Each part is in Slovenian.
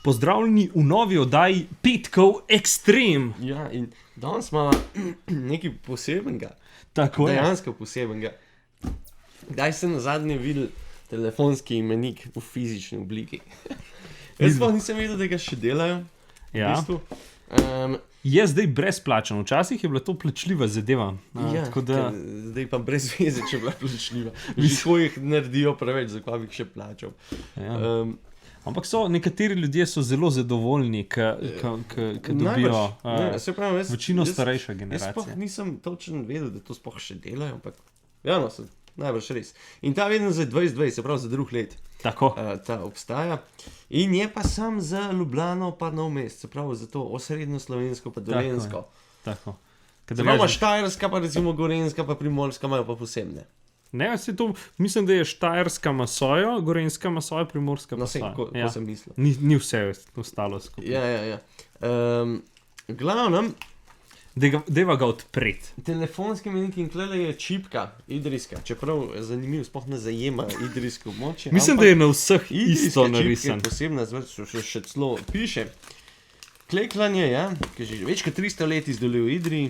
Pozdravljeni v novi oddaji Petkov Ekstrem. Ja, in danes imamo nekaj posebenega. Tako je. Dejansko posebenega. Kdaj ste nazadnje videli telefonski imenik v fizični obliki? Jaz pa nisem vedel, da ga še delajo. Ja. V bistvu. Je zdaj brezplačen, včasih je bila to plačljiva zadeva. Ja, tako da... zdaj pa brez veze, če je bila plačljiva. Že jih naredijo preveč, zakaj bi jih še plačal. Ja. Ampak nekateri ljudje so zelo zadovoljni, ki dobijo večino starejša generacija. Jaz sploh nisem točno vedel, da to sploh še delajo, ampak javno so najbrž res. In ta vedno za 2020, se pravi za drug let, ta obstaja. In je pa sam za Ljubljano pa Nov mest, se pravi za to osrednjo slovensko pa dolenjsko. Tako. Imamo Štajerska, pa recimo Gorenjska, pa Primorska imajo pa posebne. Ne, mislim, da je Štajerska masojo, Gorenjska masojo, Primorska masojo. No, ko sem mislil. Ni vse ostalo skupaj. Ja. Glavnem, deva ga odpreti. Telefonski imenik in klele je čipka, idrijska, čeprav zanimivo, sploh ne zajema idrijsko območje. Mislim, da je na vseh isto narisan. Idrijska posebna zvrst, še celo piše. Kleklanje, ja, ki že več kot 300 let izdeluje v Idriji.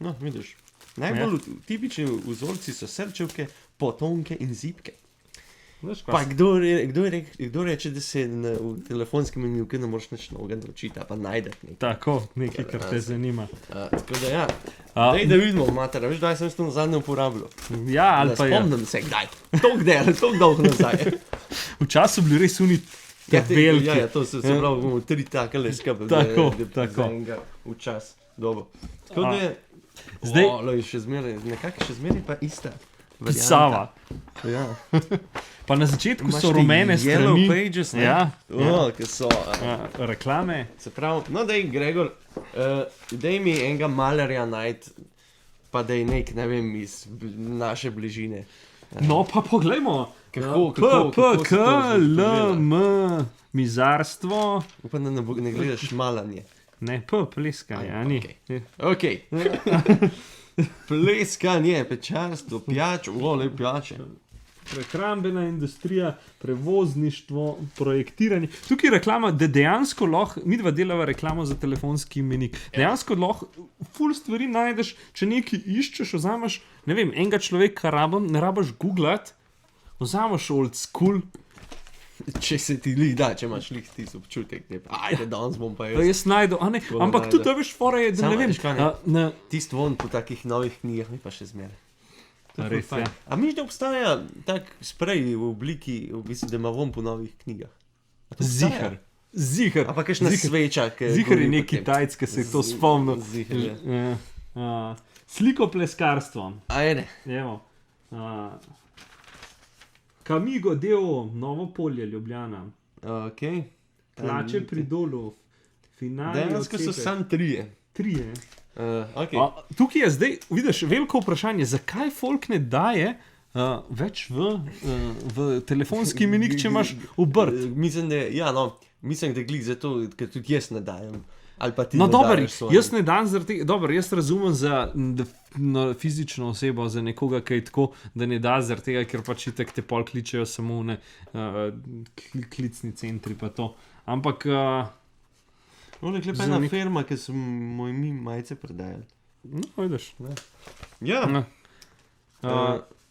No, vidiš. Najbolj tipični vzorci so srčevke, potonke in zibke. Pa kdo reče, da se v telefonskem imeniku ne moreš nič novega naučiti, pa najdeti nekaj. Tako, nekaj, kar te zanima. Tako da ja, da vidimo, mater, veš, da sem to nazadnje uporabljal. Ja, ali pa je. Spomnim se, kdaj. Toliko dolgo nazaj. V času bili res uni veliki. Ja, to se pravi, bomo 3 takele skupaj. Tako. V čas, dobro. Tako da je... Zdaj, nekako še zmeraj pa ista pisava. Ja. Pa na začetku so rumene strani. Yellow pages, ne? Ki so... reklame. Se pravi, no daj, Gregor, daj mi enega malerja najti, pa daj nek, ne vem, iz naše bližine. No, pa poglejmo. P-K-L-M, mizarstvo. Upam, da ne gledaš malanje. Ne, pleskanje, a ni. Ok. Pleskanje, pečarstvo, pijače. Prehrambena industrija, prevozništvo, projektiranje. Tukaj je reklama, da dejansko lahko, midva delava reklamo za telefonski imenik. Dejansko lahko ful stvari najdeš, če nekaj iščeš, vzameš, ne vem, enega človeka ne rabaš googlati, vzameš old school. Če se ti da, če imaš tisti občutek, ajde, danes bom pa jaz. Jaz najdu, ampak tudi to veš, fora je, da ne vem. Tist von po takih novih knjigah mi pa še zmeraj. Res je. A miš, da obstaja tak sprej v obliki, v bistvu, da ima von po novih knjigah? Ziher. A pa kakšna sveča. Ziher je neki Tajc, ki se je to spomnil. Ziher, ja. Slikopleskarstvo. Ajde. Evo. Kamigo deo, Novo Polje, Ljubljana. Ok. Plače pri Dolu. Dejansko so sam 3. Okay. Tukaj je zdaj, vidiš, veliko vprašanje, zakaj folk ne daje več v telefonski imenik, če imaš obrt? Mislim, da glih zato, ker tudi jaz ne dajem. No, dober, jaz ne dam zaradi tega, dober, jaz razumem za fizično osebo, za nekoga, ki je tako, da ne da zaradi tega, ker pač itak te pol kličejo samo klicni centri pa to. Ampak... nekaj pa ena firma, ki so moj majice predajali. No, vidiš. Ja.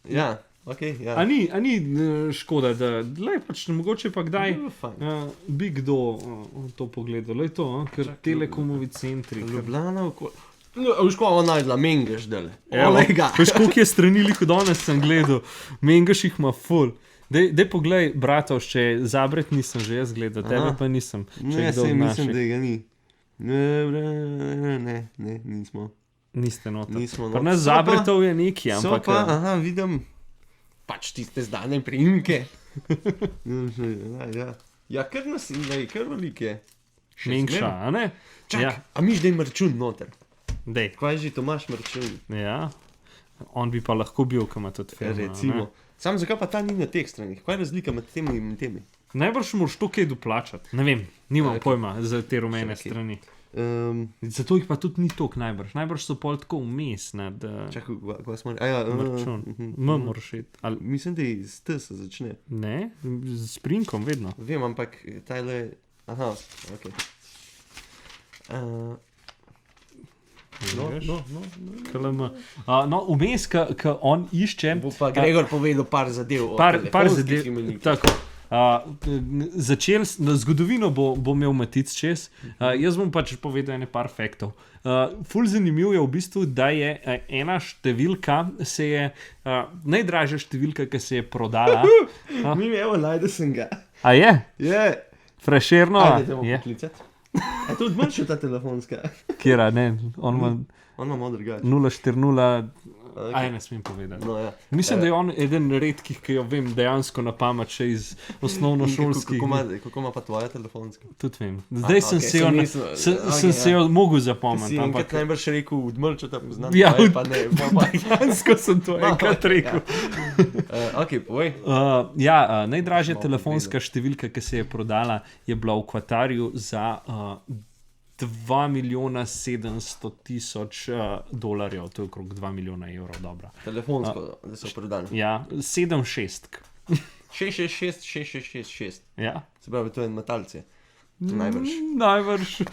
Ja. Okay, ja. A ni škoda, da pač mogoče pa kdaj bi kdo to pogledal. Je to, ker telekomovi centri. Ljubljana okoli. Veš, ko ovo najdla, Mengeš dele. Veš, koliko je strani liko danes sem gledal. Mengeš jih ima ful. Dej poglej, bratovšče, Zabret nisem že jaz gledal, tebe pa nisem. Ne, sej mislim, da ga ni. Ne, nismo. Niste noter. Pri nas Zabretov je neki, ampak... So pa, vidim... Pač tiste zdane priimke. Ja, kar nas je, kar velik je. Mengša, a ne? Čak, a miš da je Mrčun noter? Dej. Kaj že Tomaš Mrčun? Ja, on bi pa lahko bil, ko ima tudi firma. Recimo. Sam zakaj pa ta ni na teh stranih? Kaj je razlika med temi in temi? Najbrž moraš to kaj doplačati. Ne vem, nimam pojma za te rumene strani. Zato jih pa tudi ni toliko najbrž. Najbrž so pol tako vmes. Čakaj, kaj smo... Mrčun. Moraš iti. Mislim, da iz T se začne. Ne, s prinkom vedno. Vem, ampak tajle Aha, ok. KLM. No, vmes, ko on išče. Bo pa Gregor povedal par zadev. Par zadev. Tako. Na zgodovino bo imel Matic čez. Jaz bom pač povedal ene par faktov. Ful zanimiv je v bistvu, da je ena številka, najdražja številka, ki se je prodala. Mi evo, najde sem ga. A je? Je. Frešerno. Ajde, te bomo poklicati. A to odmršil ta telefonska? Kjera, ne, on ima malo drugače. 040, aj ne smem povedati. No, ja. Mislim, da je on eden redkih, ki jo vem dejansko na pamet še iz osnovnošolskih. Kako ima pa tvoja telefonska? Tudi vem. Zdaj sem se jo mogel zapomniti. Si enkrat najbrž rekel, odmrčil ta poznam, Ja, pa ne. dejansko sem to enkrat rekel. Ok, povej. Najdražja telefonska številka, ki se je prodala, je bila v Katarju za 2.700.000 dolarjev, to je okrog 2 milijona evrov, dobro. Telefonsko, da so prodali. Ja, 7-6. 666. Ja. Se pravi, to je metalce. Najbrž. Najbrž.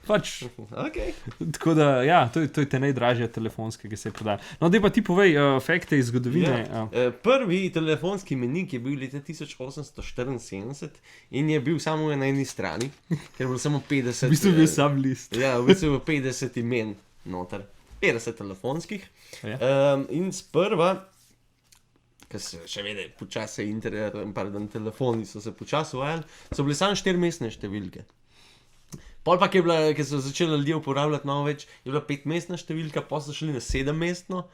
Pač. Okay. Tako da, ja, to je te najdražja telefonska, ki se je prodala. No, daj pa ti povej fakte iz zgodovine. Ja. Prvi telefonski menik je bil leta 1874 in je bil samo na eni strani, ker je bilo samo 50. V bistvu je bil sam list. Ja, v bistvu je 50 imen noter. 50 telefonskih. Ja. In sprva, ker se še vede, počasi telefoni so se počasi uvajali, so bile samo 4-mestne številke. Pol pa, ker so začeli ljudje uporabljati malo več, je bila 5-mestna številka, pa so šli na 7-mestno,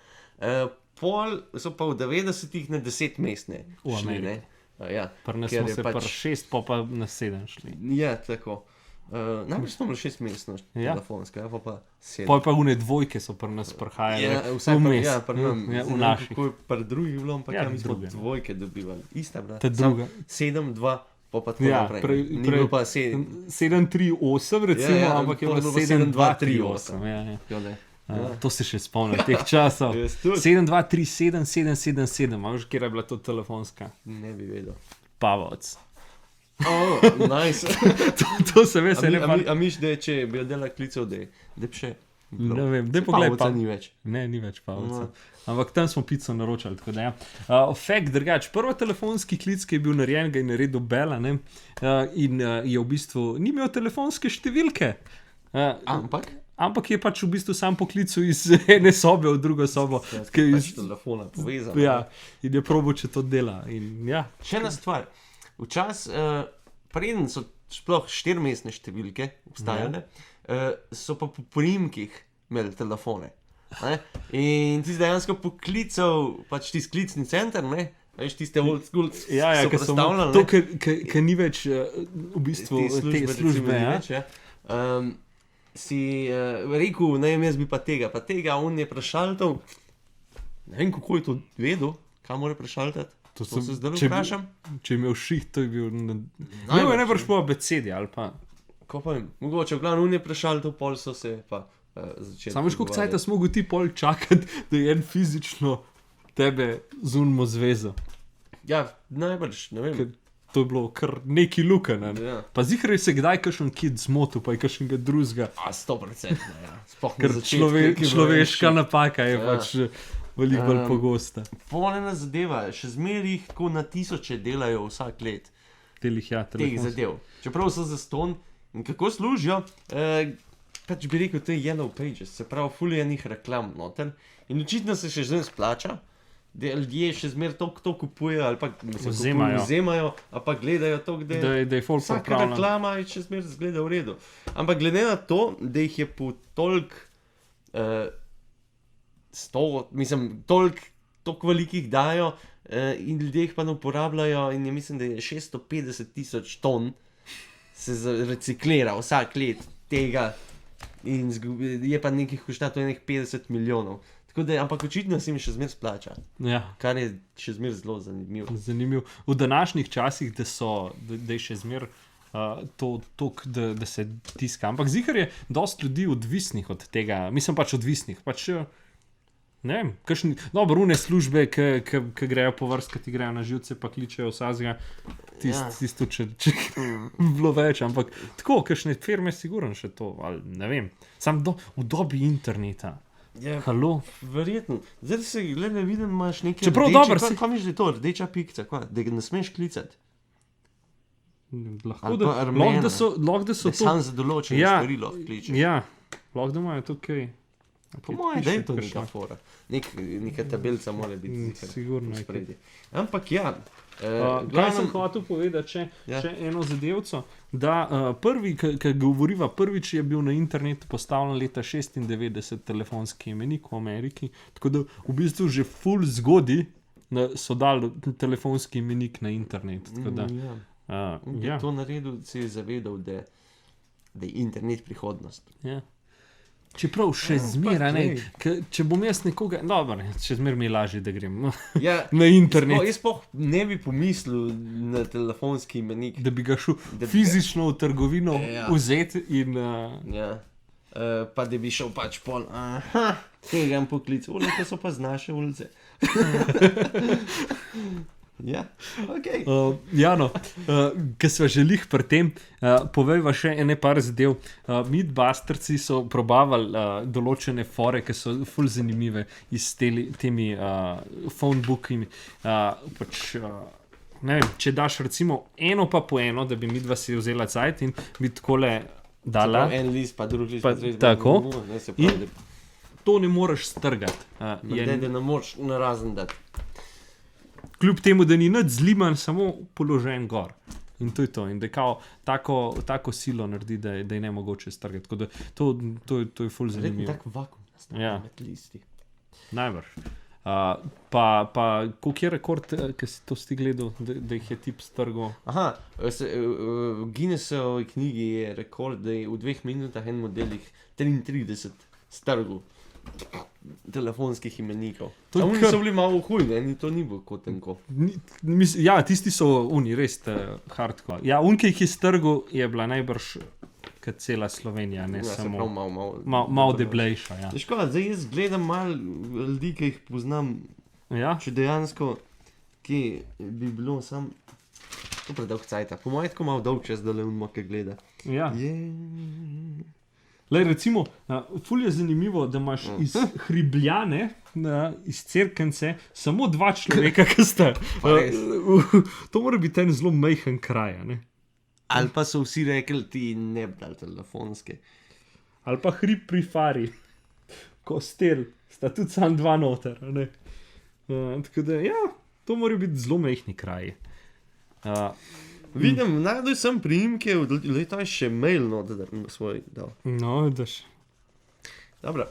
pol so pa v 90-ih na 10-mestne šli, ne? Ja, Pri nas smo se pri 6, pa na 7 šli. Ja, tako. Najbolj smo bili 6-mestno telefonska, pa 7. Pol pa une dvojke so pri nas prihajali. Ja, vsaj vmes. pri nam. Ja, v naših. Kako je pri drugih bilo, ampak Ja, mi smo druge, ne. dvojke dobivali. Ista, brat. Ta druga. 7, 2, pa tako Ja, naprej. Ni bilo pa 7. 738 recimo, Ja, ampak je pol bilo je bilo 7238. Ja, ja. Jo, ne. To se še spomnim teh časov. Jaz tudi. 7237 777, imaš, kjer je bila to telefonska? Ne bi vedel. Pavovc. Oh, nice. To se ve, se ne pa. A miš, da je, če bi jo dela klical, da je bi še... Ne vem, daj poglej Pavovca ni več. Ne, ni več Pavovca. Ampak tam smo pico naročali, tako da ja. Fakt drugač, prvi telefonski klic, ki je bil narejen, ga je naredil Bela, ne? In je v bistvu, ni imel telefonske številke. Ampak je pač v bistvu sam poklical iz ene sobe v drugo sobo. Pač telefona povezano. Ja, in je probil, če to dela. In, ja. Še ena stvar. Včas, preden so sploh 4-mestne številke obstajale, so pa po priimkih imeli telefone. Ne? In ti si dejansko poklical, pač ti sklicni center, ne? Veš, tiste old school Ja, so ker so predstavljali. to, ker ni več v bistvu te službe. Ja. Več, ja. Si rekel, ne vem, jaz bi pa tega, on je prešaltal, ne vem, kako je to vedel, kam mora prešaltati. To se zdaj vprašam. Če je imel šiht, to je bil... Imel je najbrž po abecedi ali pa... Ko pa vem, mogoče, v glavnem, on je prešaltal, pol so se pa začeli. Samo veš, koliko cajta smo mogli ti pol čakati, da je en fizično tebe zunmo zvezo. Ja, najbrž, ne vem. Ker to je bilo kar neki lukane. Ja. Pa zihar je se kdaj kakšen kid zmotil, pa je kakšnega drugega. 100%, ja. Sploh Ker človeška napaka je pač veliko bolj pogosta. Polena zadeva, še zmeraj jih tako na tisoče delajo vsak let. Teh zadev. Čeprav so zastonj in kako služijo, pač bi rekel, to je Yellow Pages, se pravi, ful je enih reklam noter in očitno se še zdaj splača, da ljudje še zmeraj to kupujejo ali pa vzemajo, ali pa gledajo to, da je folk vsaka pripravljen. reklama je še zmeraj zgleda v redu. Ampak glede na to, da jih je po toliko velikih dajo in ljudje jih pa ne uporabljajo in mislim, da je 650,000 ton se reciklira vsak let tega in je pa nekih košta to enih 50 milijonov. Tako da, ampak očitno se mi še zmeraj splača. Ja. Kar je še zmeraj zelo zanimivo. Zanimivo. V današnjih časih, da je še zmeraj to, da se tiska. Ampak zihar je dosti ljudi odvisnih od tega. Mislim pač odvisnih. Pač Ne vem, kakšni, dobro, une službe, ki grejo po vrst, ki ti grejo na živce, pa kličejo vsazga, tisto, če bilo več, ampak tako, kakšne firme sigurno še to, ali ne vem, sam v dobi interneta. Ja, Halo? verjetno. Zdaj se glede vidim, imaš nekaj Čeprav rdeče, dobro, kaj misliš, da je to, rdeča pikca, kva, da ga ne smeš klicati. Lahko, Ali da, pa armena. lahko, da so Da to... sam za določene Ja. stvari lahko kličeš. Ja, lahko da imajo tukaj... Po mojem, da je to piše, neka fora. Neka tabelca mora biti ziher sigurno v je. spredju. Ampak ja, Kaj sem hotel povedati, še eno zadevco, da prvi, ki govoriva, prvič je bil na internetu postavljen leta 96 telefonski imenik v Ameriki, tako da v bistvu že ful zgodi so dali telefonski imenik na internet. Tako da, ja. To naredil, si je zavedal, da je internet prihodnost. ja. Čeprav še zmeraj, če bom jaz nekoga, dobro, še zmeraj mi je lažje, da grem Ja, na internet. jaz sploh ne bi pomislil na telefonski imenik. Da bi ga šel fizično v trgovino vzeti in... Ja. Pa da bi šel pač pol, kaj grem poklic, to so pa z naše ulice. Ja, ok. Ker sva želih pri tem, povejva še ene par zadev. Mythbustersi so probavali določene fore, ki so ful zanimive iz temi phonebooki. Ne vem, če daš recimo eno pa po eno, da bi midva si vzela cajt in bi takole dala. En list, pa drug list, pa pa tako. In to ne moreš strgati. da ne moreš narazen dati. Kljub temu, da ni nič zliman, samo položen gor. In to je to. In da kao tako silo naredi, da je ne mogoče strgati. Tako da to je ful zanimivo. Tak vakum nastaja med listi. Najbrž. Pa koliko je rekord, ki si to sti gledal, da jih je tip strgal? Aha, v Guinnessovi knjigi je rekord, da je v 2 minutah en model jih 33 strgal telefonskih imenikov. Oni so bili malo hujni, to ni bilo kot tenko. Ja, tisti so res hardcore. Ja, unke jih je strgal, je bila najbrž kot cela Slovenija, ne samo malo deblejša. Ja. Škoda, zdaj jaz gledam malo ljudi, ki jih poznam, če dejansko, ki bi bilo sam to predolg cajta. Po mojem tako malo dolg čas, da le unmo, ki gleda. Ja. Lej, recimo, ful je zanimivo, da imaš iz Hribljane, iz Cerknice, samo 2 človeka, ki sta. To mora biti en zelo majhen kraj, ne? Ali pa so vsi rekli, ti ne bi dal telefonske. Ali pa Hrib pri Fari, Kostel, sta tudi sam 2 noter, ne? Tako da, ja, to mora biti zelo majhni kraj. Vidim, najdoj sem priimke, leta je še mail svoj dal. No, vidiš. Dobro.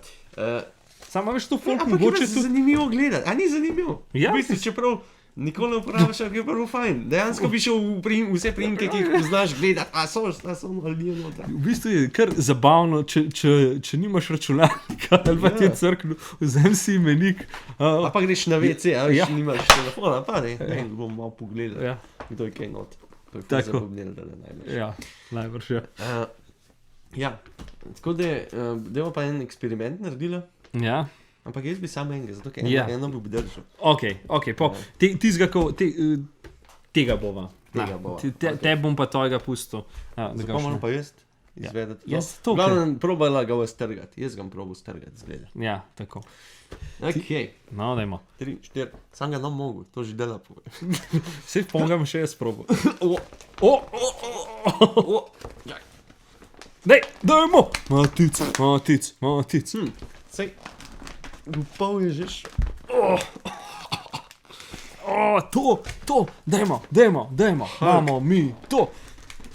Samo veš to folk Ampak mogoče je zanimivo gledati, a ni zanimivo? Ja. V bistvu, čeprav nikoli ne uporabiš, je prvo fajn. Dejansko bi šel vse priimke, ki jih poznaš gledati, a so ali ni noter. V bistvu je kar zabavno, če nimaš računalnika ali pa ti je crknil, vzem si imenik. A pa greš na WC, a veš, nimaš telefona, pa ne, bom malo pogledal, kdo je kaj noter. Tako. Najbrž. Ja, najbrž je. Ja, tako da je pa en eksperiment naredila, Ja. ampak jaz bi samo enega, zato ker eno bi obdržal. Ok, tega bova. Te bom pa tvojega pustil. Zakaj moram pa jaz izvedeti? Jaz to. Glavno, probala ga strgati, jaz ga probal strgati, zgleda. Ja, tako. Ok. No, dajmo. 3, 4, sam ga nam mogu, to že dela pove. Sej pomagam še jaz probo. Dajmo! Matic. Sej, upal je že. To, dajmo. Imamo mi to.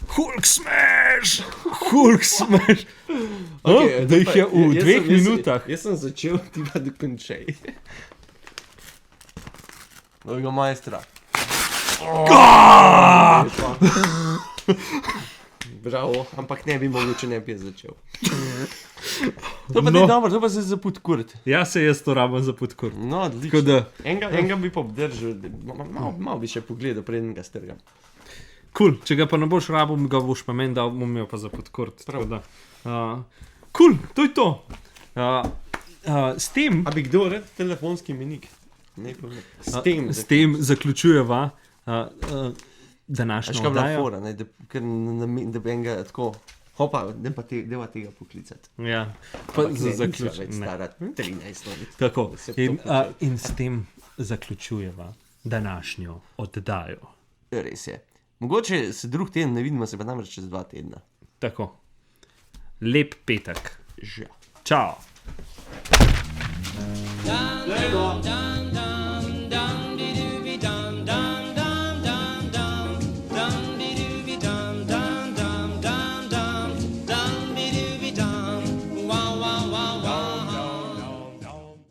Hulk smash. Da jih je v 2 minutah. Jaz sem začel, ti pa dokončaj. Novega majstra. Bravo, ampak ne bi mogel, če ne bi začel. To pa ni dobro, to pa se za podkurt. Ja, se jaz to rabim za podkurt. No, odlično. Enega bi pa obdržal, malo bi še pogledal, preden ga strgam. Cool. Če ga pa ne boš rabil, ga boš pa meni dal, bom imel pa za podkurt. To je to. s tem, A bi kdo rad telefonski menik? s tem zaključujeva današnjo Škoda bila oddajo. fora, ne, da bi enega tako, hopa, deva tega poklicati. Ja, pa za zaključek. Več stara 13 let. Tako. Se to In, počne. in s tem zaključujeva današnjo oddajo. Res je. Mogoče se drug teden ne vidimo, se pa namreč čez 2 tedna. Tako. Lep petek. Žal. Čau. Dun, dun, dun.